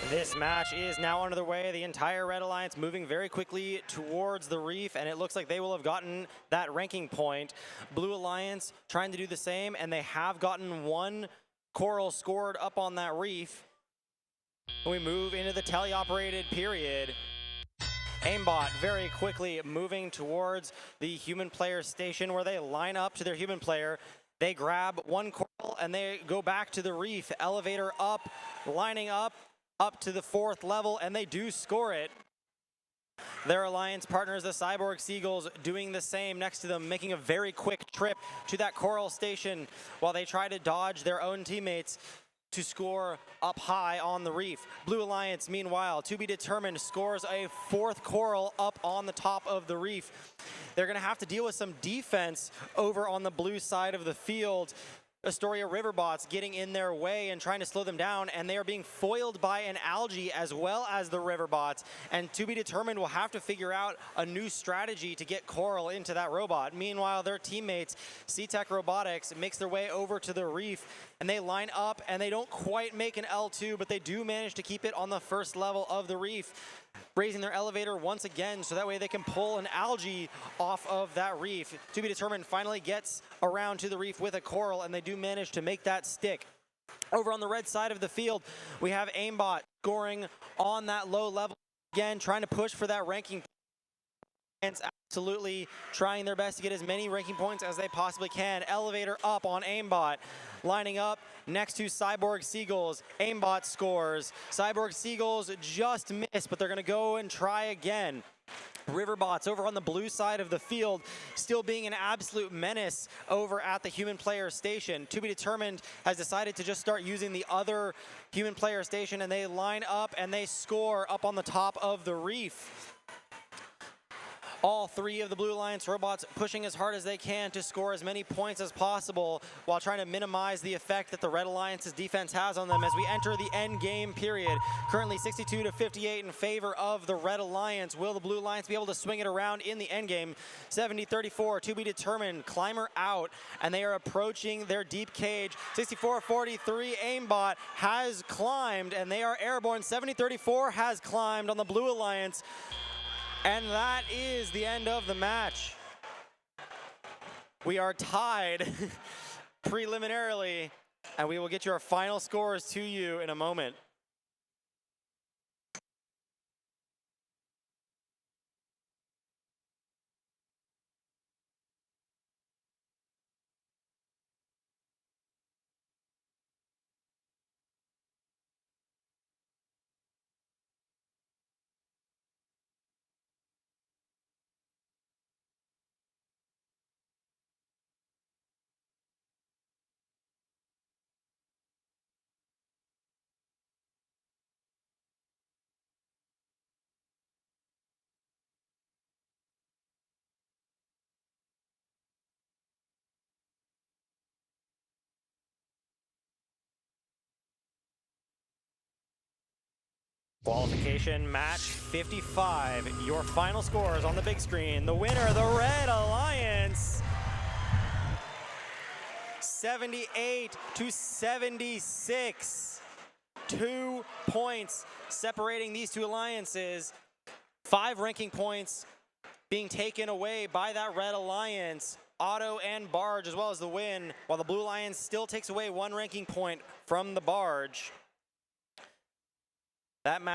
This match is now underway. The entire Red Alliance moving very quickly towards the reef, and it looks like they will have gotten that ranking point. Blue Alliance trying to do the same, and they have gotten one coral scored up on that reef. We move into the teleoperated period. Aimbot very quickly moving towards the human player station where they line up to their human player. They grab one coral and they go back to the reef. Elevator up, lining up to the 4th level, and they do score it. Their alliance partners, the Cyborg Seagulls, doing the same next to them, making a very quick trip to that coral station while they try to dodge their own teammates to score up high on the reef. Blue Alliance, meanwhile, to be determined, scores a 4th coral up on the top of the reef. They're going to have to deal with some defense over on the blue side of the field. Astoria Riverbots getting in their way and trying to slow them down, and they are being foiled by an algae as well as the Riverbots. And to be determined, will have to figure out a new strategy to get coral into that robot. Meanwhile, their teammates, C-Tech Robotics, makes their way over to the reef, and they line up, and they don't quite make an L2, but they do manage to keep it on the 1st level of the reef, raising their elevator once again so that way they can pull an algae off of that reef. To be determined finally gets around to the reef with a coral, and they do manage to make that stick. Over on the red side of the field, we have Aimbot scoring on that low level again, trying to push for that ranking. Absolutely trying their best to get as many ranking points as they possibly can. Elevator up on Aimbot, lining up next to Cyborg Seagulls. Aimbot scores. Cyborg Seagulls just missed, but they're going to go and try again. Riverbots over on the blue side of the field, still being an absolute menace over at the human player station. To be determined has decided to just start using the other human player station, and they line up and they score up on the top of the reef. All 3 of the Blue Alliance robots pushing as hard as they can to score as many points as possible while trying to minimize the effect that the Red Alliance's defense has on them as we enter the end game period. Currently 62-58 in favor of the Red Alliance. Will the Blue Alliance be able to swing it around in the end game? 70-34 to be determined. Climber out, and they are approaching their deep cage. 64-43, Aimbot has climbed, and they are airborne. 70-34 has climbed on the Blue Alliance. And that is the end of the match. We are tied preliminarily, and we will get your final scores to you in a moment. Qualification match 55. Your final scores on the big screen. The winner, the Red Alliance. 78-76. 2 points separating these 2 alliances. 5 ranking points being taken away by that Red Alliance. Auto and Barge as well as the win, while the Blue Alliance still takes away 1 ranking point from the Barge. That match